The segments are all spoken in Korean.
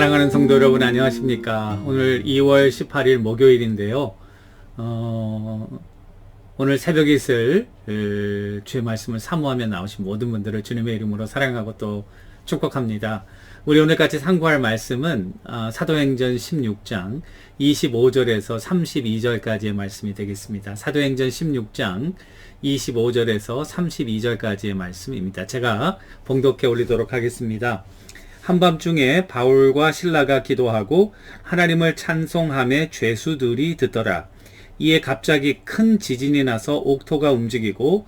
사랑하는 성도 여러분, 안녕하십니까? 오늘 2월 18일 목요일인데요. 오늘 새벽에 있을 주의 말씀을 사모하며 나오신 모든 분들을 주님의 이름으로 사랑하고 또 축복합니다. 우리 오늘 같이 상고할 말씀은 사도행전 16장 25절에서 32절까지의 말씀이 되겠습니다. 사도행전 16장 25절에서 32절까지의 말씀입니다. 제가 봉독해 올리도록 하겠습니다. 한밤중에 바울과 실라가 기도하고 하나님을 찬송하며 죄수들이 듣더라. 이에 갑자기 큰 지진이 나서 옥토가 움직이고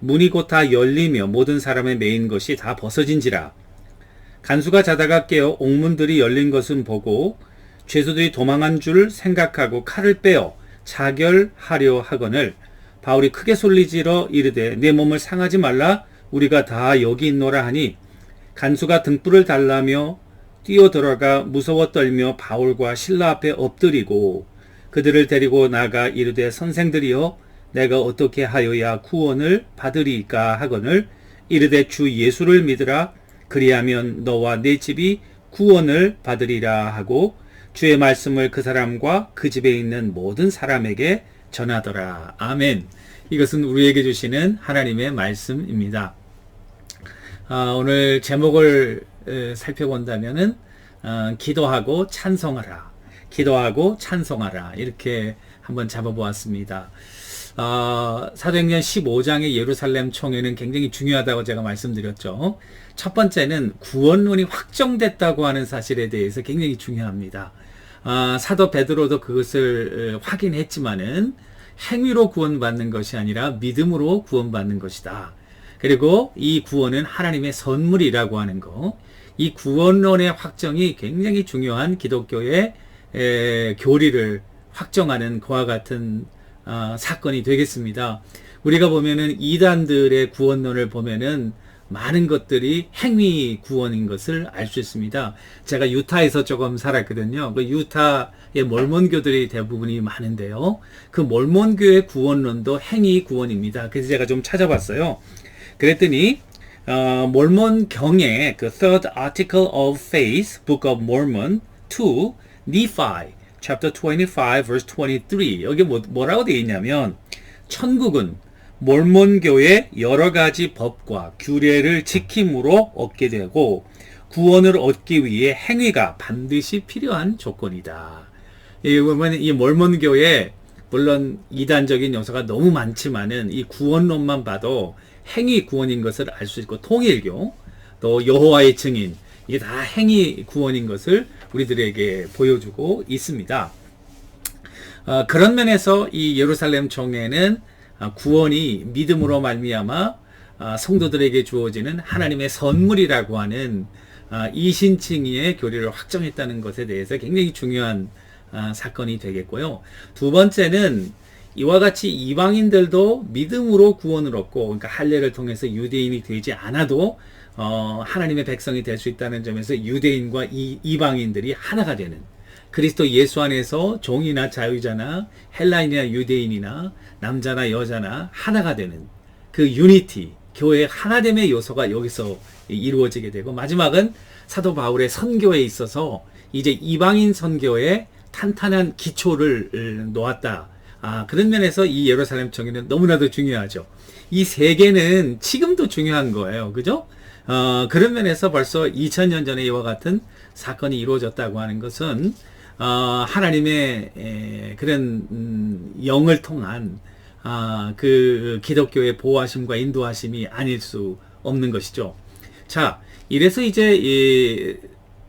문이 곧 다 열리며 모든 사람의 매인 것이 다 벗어진지라. 간수가 자다가 깨어 옥문들이 열린 것은 보고 죄수들이 도망한 줄 생각하고 칼을 빼어 자결하려 하거늘 바울이 크게 솔리지러 이르되 내 몸을 상하지 말라, 우리가 다 여기 있노라 하니 간수가 등불을 달라며 뛰어들어가 무서워 떨며 바울과 실라 앞에 엎드리고 그들을 데리고 나가 이르되 선생들이여 내가 어떻게 하여야 구원을 받으리까 하거늘 이르되 주 예수를 믿으라, 그리하면 너와 네 집이 구원을 받으리라 하고 주의 말씀을 그 사람과 그 집에 있는 모든 사람에게 전하더라. 아멘. 이것은 우리에게 주시는 하나님의 말씀입니다. 오늘 제목을 살펴본다면은 기도하고 찬송하라, 기도하고 찬송하라, 이렇게 한번 잡아보았습니다. 사도행전 15장의 예루살렘 총회는 굉장히 중요하다고 제가 말씀드렸죠. 첫 번째는 구원론이 확정됐다고 하는 사실에 대해서 굉장히 중요합니다. 사도 베드로도 그것을 확인했지만은 행위로 구원받는 것이 아니라 믿음으로 구원받는 것이다. 그리고 이 구원은 하나님의 선물이라고 하는 거, 이 구원론의 확정이 굉장히 중요한 기독교의 교리를 확정하는 그와 같은 사건이 되겠습니다. 우리가 보면은 이단들의 구원론을 보면은 많은 것들이 행위 구원인 것을 알 수 있습니다. 제가 유타에서 조금 살았거든요. 그 유타의 몰몬교들이 대부분이 많은데요. 그 몰몬교의 구원론도 행위 구원입니다. 그래서 제가 좀 찾아봤어요. 그랬더니 몰몬경의 그 Third Article of Faith, Book of Mormon 2, Nephi, Chapter 25, Verse 23, 여기 뭐라고 되어 있냐면 천국은 몰몬교의 여러 가지 법과 규례를 지킴으로 얻게 되고 구원을 얻기 위해 행위가 반드시 필요한 조건이다. 여기 보면 이 몰몬교에 물론 이단적인 요소가 너무 많지만은 이 구원론만 봐도 행위 구원인 것을 알 수 있고, 통일교, 또 여호와의 증인, 이게 다 행위 구원인 것을 우리들에게 보여주고 있습니다. 그런 면에서 이 예루살렘 총회는 구원이 믿음으로 말미암아 성도들에게 주어지는 하나님의 선물이라고 하는 이신칭의의 교리를 확정했다는 것에 대해서 굉장히 중요한 사건이 되겠고요. 두 번째는 이와 같이 이방인들도 믿음으로 구원을 얻고, 그러니까 할례를 통해서 유대인이 되지 않아도 하나님의 백성이 될 수 있다는 점에서 유대인과 이방인들이 하나가 되는, 그리스도 예수 안에서 종이나 자유자나 헬라인이나 유대인이나 남자나 여자나 하나가 되는 그 유니티, 교회의 하나됨의 요소가 여기서 이루어지게 되고, 마지막은 사도 바울의 선교에 있어서 이제 이방인 선교에 탄탄한 기초를 놓았다. 그런 면에서 이 예루살렘 총회는 너무나도 중요하죠. 이 세 개는 지금도 중요한 거예요. 그죠? 그런 면에서 벌써 2000년 전에 이와 같은 사건이 이루어졌다고 하는 것은 하나님의 그런 영을 통한 그 기독교의 보호하심과 인도하심이 아닐 수 없는 것이죠. 자, 이래서 이제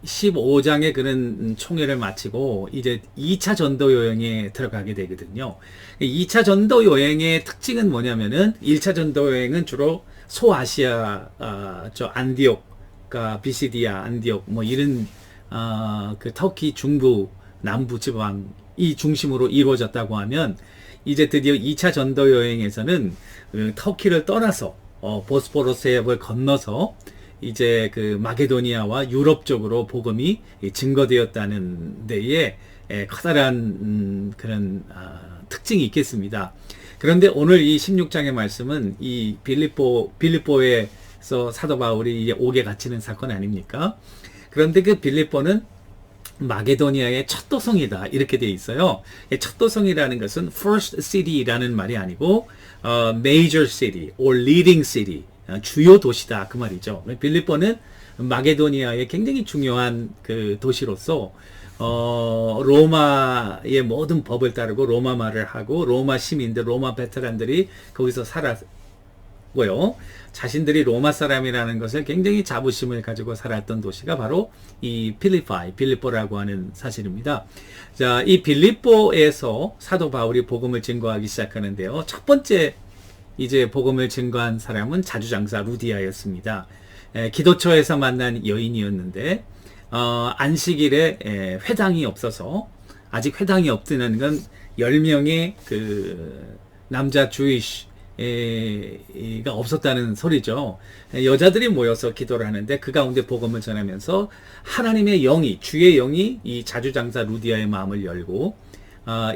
15장의 그런 총회를 마치고 이제 2차 전도 여행에 들어가게 되거든요. 2차 전도 여행의 특징은 뭐냐면은 1차 전도 여행은 주로 소아시아, 안디옥, 비시디아, 안디옥, 뭐 이런 그 터키 중부 남부 지방이 중심으로 이루어졌다고 하면, 이제 드디어 2차 전도 여행에서는 터키를 떠나서 보스포러스 해협을 건너서 이제 그 마게도니아와 유럽 쪽으로 복음이 증거되었다는 데에 커다란 그런 특징이 있겠습니다. 그런데 오늘 이 16장의 말씀은 이 빌립보에서 사도 바울이 이제 옥에 갇히는 사건 아닙니까? 그런데 그 빌립보는 마게도니아의 첫 도성이다 이렇게 되어 있어요. 첫 도성이라는 것은 first city라는 말이 아니고 major city or leading city, 주요 도시다 그 말이죠. 빌립보는 마게도니아의 굉장히 중요한 그 도시로서 로마의 모든 법을 따르고 로마 말을 하고 로마 시민들, 로마 베테랑들이 거기서 살았고요. 자신들이 로마 사람이라는 것을 굉장히 자부심을 가지고 살았던 도시가 바로 이 빌립보라고 하는 사실입니다. 자, 이 빌립보에서 사도 바울이 복음을 증거하기 시작하는데요. 첫 번째 이제 복음을 증거한 사람은 자주장사 루디아였습니다. 기도처에서 만난 여인이었는데 안식일에 회당이 없어서, 아직 회당이 없다는 건 10명의 그 남자 주이시 가 없었다는 소리죠. 여자들이 모여서 기도를 하는데 그 가운데 복음을 전하면서 하나님의 영이, 주의 영이 이 자주장사 루디아의 마음을 열고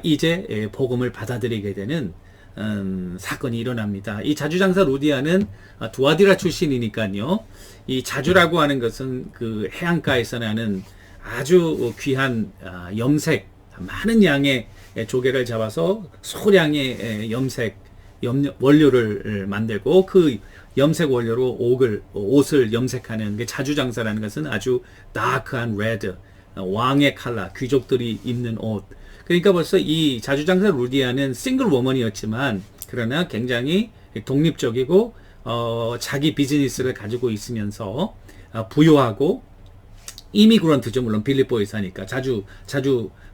이제 복음을 받아들이게 되는 사건이 일어납니다. 이 자주장사 루디아는 두아디라 출신이니까요. 이 자주라고 하는 것은 그 해안가에서 나는 아주 귀한 염색, 많은 양의 조개를 잡아서 소량의 염색 원료를 만들고 그 염색 원료로 옷을 염색하는 게 자주장사라는 것은 아주 다크한 레드, 왕의 컬러, 귀족들이 입는 옷. 그러니까 벌써 이 자주장사 루디아는 싱글 워먼이었지만 그러나 굉장히 독립적이고 자기 비즈니스를 가지고 있으면서 부유하고 이미그런트죠. 물론 빌립보에 사니까 자주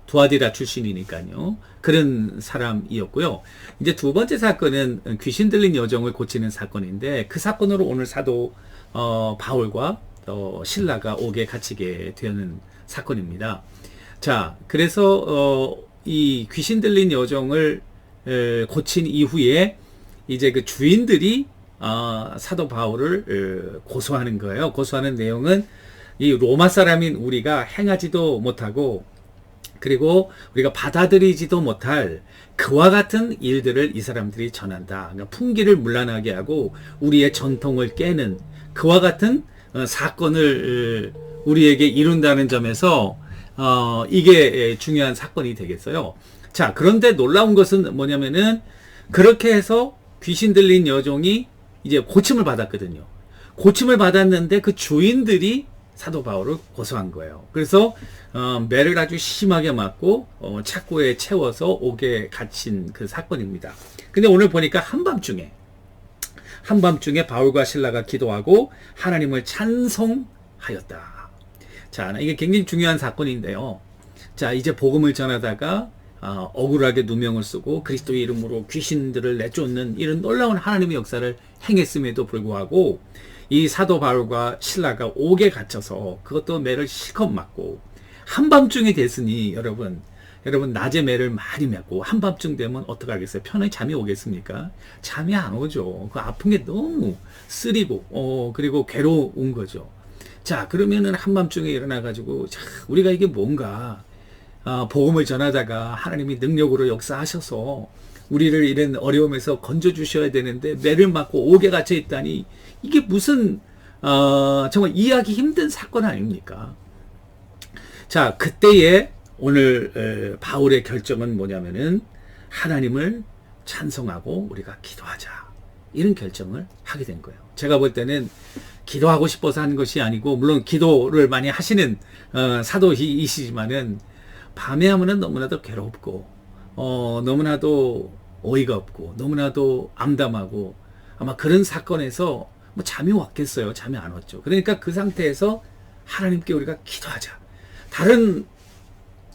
두아디라 출신이니까요. 그런 사람이었고요. 이제 두 번째 사건은 귀신 들린 여종을 고치는 사건인데 그 사건으로 오늘 사도 바울과 신라가 옥에 갇히게 되는 사건입니다. 자, 그래서 이 귀신 들린 여종을 고친 이후에 이제 그 주인들이 사도 바울을 고소하는 거예요. 고소하는 내용은 이 로마 사람인 우리가 행하지도 못하고 그리고 우리가 받아들이지도 못할 그와 같은 일들을 이 사람들이 전한다. 그러니까 풍기를 문란하게 하고 우리의 전통을 깨는 그와 같은 사건을 우리에게 이룬다는 점에서 이게 중요한 사건이 되겠어요. 자, 그런데 놀라운 것은 뭐냐면은 그렇게 해서 귀신 들린 여종이 이제 고침을 받았거든요. 고침을 받았는데 그 주인들이 사도 바울을 고소한 거예요. 그래서 매를 아주 심하게 맞고 착고에 채워서 옥에 갇힌 그 사건입니다. 근데 오늘 보니까 한밤중에 바울과 신라가 기도하고 하나님을 찬송하였다. 자, 이게 굉장히 중요한 사건인데요. 자, 이제 복음을 전하다가 억울하게 누명을 쓰고 그리스도의 이름으로 귀신들을 내쫓는 이런 놀라운 하나님의 역사를 행했음에도 불구하고 이 사도 바울과 신라가 옥에 갇혀서 그것도 매를 실컷 맞고 한밤중이 됐으니 여러분 낮에 매를 많이 맞고 한밤중 되면 어떡하겠어요? 편하게 잠이 오겠습니까? 잠이 안 오죠. 그 아픈 게 너무 쓰리고 그리고 괴로운 거죠. 자, 그러면은 한밤중에 일어나가지고 우리가 이게 뭔가 복음을 전하다가 하나님이 능력으로 역사하셔서 우리를 이런 어려움에서 건져주셔야 되는데 매를 맞고 옥에 갇혀 있다니 이게 무슨 정말 이해하기 힘든 사건 아닙니까? 자, 그때에 오늘 바울의 결정은 뭐냐면은 하나님을 찬송하고 우리가 기도하자 이런 결정을 하게 된 거예요. 제가 볼 때는 기도하고 싶어서 하는 것이 아니고 물론 기도를 많이 하시는 사도이시지만은 밤에 하면은 너무나도 괴롭고 너무나도 어이가 없고 너무나도 암담하고 아마 그런 사건에서 뭐 잠이 왔겠어요. 잠이 안 왔죠. 그러니까 그 상태에서 하나님께 우리가 기도하자. 다른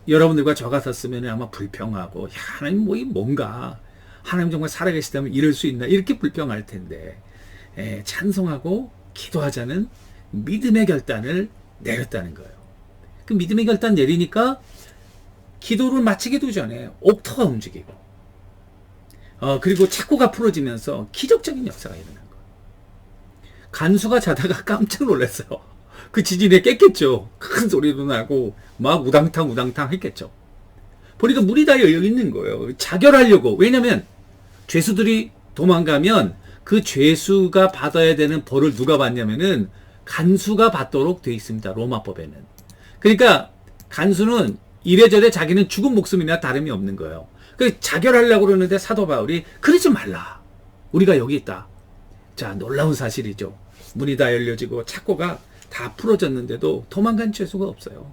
여러분들과 저 같았으면 아마 불평하고 야, 하나님 뭐 뭔가 하나님 정말 살아계시다면 이럴 수 있나 이렇게 불평할 텐데 찬송하고 기도하자는 믿음의 결단을 내렸다는 거예요. 그 믿음의 결단 내리니까 기도를 마치기도 전에 옥터가 움직이고 그리고 착고가 풀어지면서 기적적인 역사가 일어난 거예요. 간수가 자다가 깜짝 놀랐어요. 그 지진에 깼겠죠. 큰 소리도 나고 막 우당탕 했겠죠. 보니까 물이 다 열려 있는 거예요. 자결하려고. 왜냐면 죄수들이 도망가면 그 죄수가 받아야 되는 벌을 누가 받냐면은 간수가 받도록 돼 있습니다. 로마법에는. 그러니까 간수는 이래저래 자기는 죽은 목숨이나 다름이 없는 거예요. 그 자결하려고 그러는데 사도 바울이 그러지 말라. 우리가 여기 있다. 자, 놀라운 사실이죠. 문이 다 열려지고 착고가 다 풀어졌는데도 도망간 죄수가 없어요.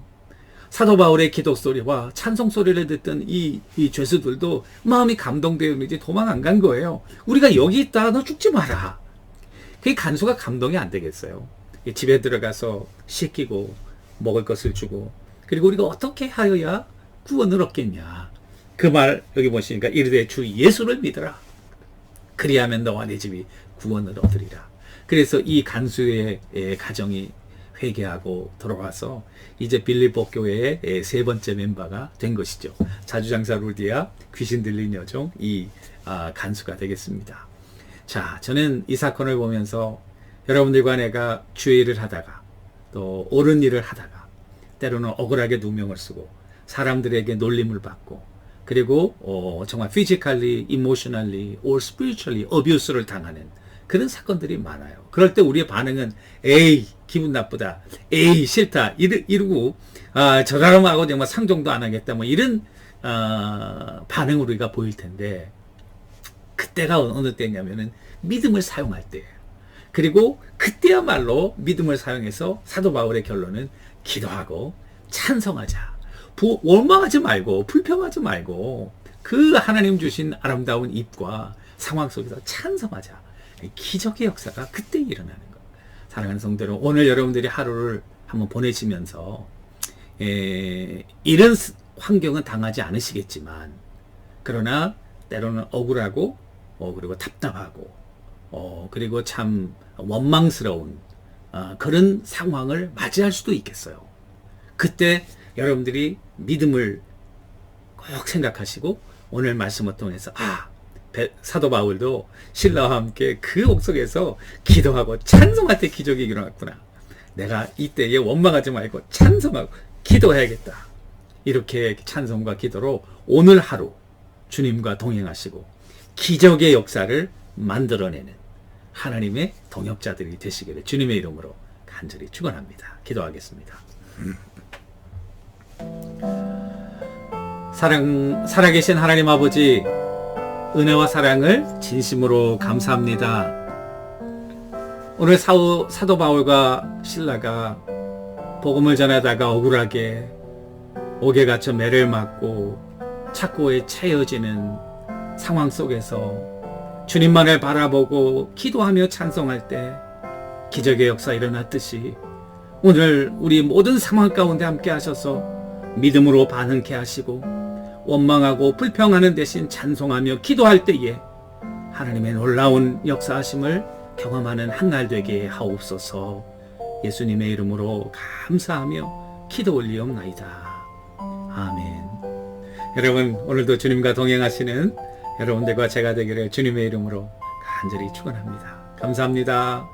사도 바울의 기도 소리와 찬송 소리를 듣던 이 죄수들도 마음이 감동되었는지 도망 안 간 거예요. 우리가 여기 있다. 너 죽지 마라. 그게 간수가 감동이 안 되겠어요. 집에 들어가서 씻기고 먹을 것을 주고 그리고 우리가 어떻게 하여야 구원을 얻겠냐. 그 말 여기 보시니까 이르되 주 예수를 믿어라. 그리하면 너와 내 집이 구원을 얻으리라. 그래서 이 간수의 가정이 회개하고 돌아와서 이제 빌립보 교회의 세 번째 멤버가 된 것이죠. 자주장사 루디아, 귀신 들린 여종, 이 간수가 되겠습니다. 자, 저는 이 사건을 보면서 여러분들과 내가 주의 일을 하다가 또 옳은 일을 하다가 때로는 억울하게 누명을 쓰고 사람들에게 놀림을 받고 그리고 정말 physically, emotionally, or spiritually abuse를 당하는 그런 사건들이 많아요. 그럴 때 우리의 반응은 에이 기분 나쁘다, 에이 싫다 이러고 저 사람하고 정말 상종도 안 하겠다 뭐 이런 반응을 우리가 보일 텐데 그때가 어느 때냐면은 믿음을 사용할 때예요. 그리고 그때야말로 믿음을 사용해서 사도 바울의 결론은 기도하고 찬성하자. 원망하지 말고 불평하지 말고 그 하나님 주신 아름다운 입과 상황 속에서 찬성하자. 기적의 역사가 그때 일어나는 거예요. 사랑하는 성도들, 오늘 여러분들이 하루를 한번 보내시면서 이런 환경은 당하지 않으시겠지만 그러나 때로는 억울하고 그리고 답답하고 그리고 참 원망스러운 그런 상황을 맞이할 수도 있겠어요. 그때 여러분들이 믿음을 꼭 생각하시고 오늘 말씀을 통해서 사도 바울도 신라와 함께 그 옥석에서 기도하고 찬송할 때 기적이 일어났구나. 내가 이때에 원망하지 말고 찬송하고 기도해야겠다. 이렇게 찬송과 기도로 오늘 하루 주님과 동행하시고 기적의 역사를 만들어내는 하나님의 동역자들이 되시기를 주님의 이름으로 간절히 축원합니다. 기도하겠습니다. 살아계신 하나님 아버지, 은혜와 사랑을 진심으로 감사합니다. 오늘 사도 바울과 실라가 복음을 전하다가 억울하게 옥에 갇혀 매를 맞고 착고에 채여지는 상황 속에서 주님만을 바라보고 기도하며 찬송할 때 기적의 역사 일어났듯이 오늘 우리 모든 상황 가운데 함께 하셔서 믿음으로 반응케 하시고 원망하고 불평하는 대신 찬송하며 기도할 때에 하나님의 놀라운 역사하심을 경험하는 한날 되게 하옵소서. 예수님의 이름으로 감사하며 기도 올리옵나이다. 아멘. 여러분, 오늘도 주님과 동행하시는 여러분들과 제가 되기를 주님의 이름으로 간절히 축원합니다. 감사합니다.